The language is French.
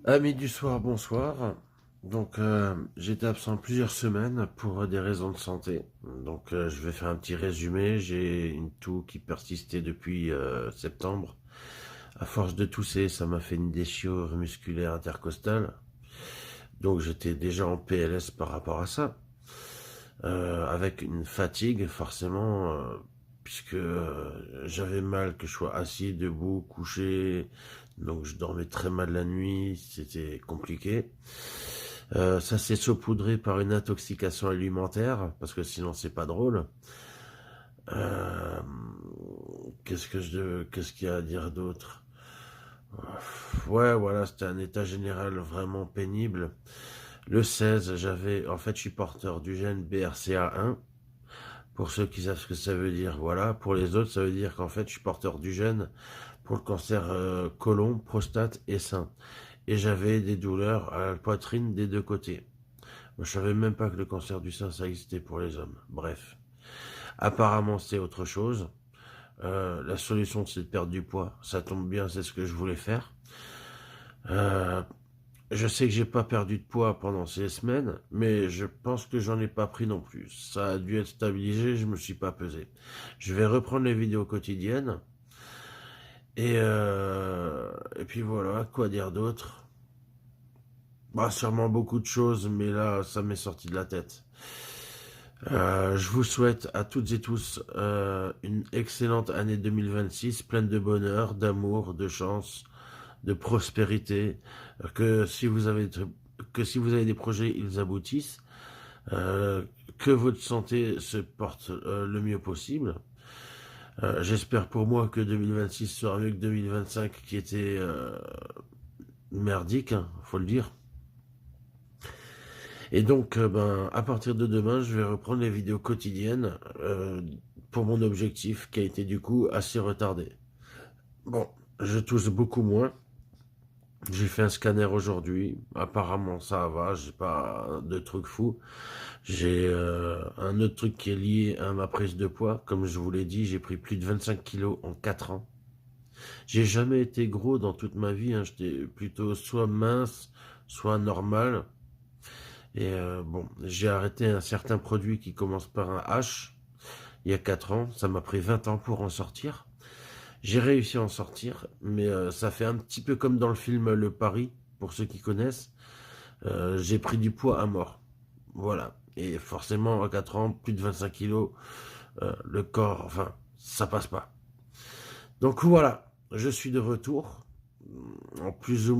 Amis du soir, bonsoir. Donc, j'étais absent plusieurs semaines pour des raisons de santé. Donc, je vais faire un petit résumé. J'ai une toux qui persistait depuis septembre. À force de tousser, ça m'a fait une déchirure musculaire intercostale. Donc, j'étais déjà en PLS par rapport à ça. Avec une fatigue, forcément, puisque j'avais mal que je sois assis, debout, couché. Donc, je dormais très mal la nuit. C'était compliqué. Ça s'est saupoudré par une intoxication alimentaire, parce que sinon c'est pas drôle. Euh, qu'est-ce qu'il y a à dire d'autre? Ouais, voilà, c'était un état général vraiment pénible. Le 16, en fait, je suis porteur du gène BRCA1. Pour ceux qui savent ce que ça veut dire, voilà. Pour les autres, ça veut dire qu'en fait, je suis porteur du gène pour le cancer côlon, prostate et sein. Et j'avais des douleurs à la poitrine des deux côtés. Moi, je savais même pas que le cancer du sein, ça existait pour les hommes. Bref. Apparemment, c'est autre chose. La solution, c'est de perdre du poids. Ça tombe bien, c'est ce que je voulais faire. Euh, je sais que j'ai pas perdu de poids pendant ces semaines, mais je pense que j'en ai pas pris non plus. Ça a dû être stabilisé, je me suis pas pesé. Je vais reprendre les vidéos quotidiennes. Et puis voilà, quoi dire d'autre? Bah, sûrement beaucoup de choses, mais là, ça m'est sorti de la tête. Je vous souhaite à toutes et tous une excellente année 2026, pleine de bonheur, d'amour, de chance, de prospérité. Que si vous avez que si vous avez des projets, ils aboutissent. Euh, que votre santé se porte le mieux possible. J'espère pour moi que 2026 sera mieux que 2025, qui était merdique, hein, faut le dire. Et donc, à partir de demain, je vais reprendre les vidéos quotidiennes pour mon objectif qui a été du coup assez retardé. Bon, je tousse beaucoup moins. J'ai fait un scanner aujourd'hui. Apparemment, ça va. J'ai pas de trucs fous. J'ai un autre truc qui est lié à ma prise de poids. Comme je vous l'ai dit, j'ai pris plus de 25 kilos en 4 ans. J'ai jamais été gros dans toute ma vie, hein. J'étais plutôt soit mince, soit normal. Bon, j'ai arrêté un certain produit qui commence par un H il y a 4 ans. Ça m'a pris 20 ans pour en sortir. J'ai réussi à en sortir, mais ça fait un petit peu comme dans le film Le Pari, pour ceux qui connaissent. J'ai pris du poids à mort. Voilà. Et forcément, à 4 ans, plus de 25 kilos, le corps, enfin, ça passe pas. Donc voilà, je suis de retour, en plus ou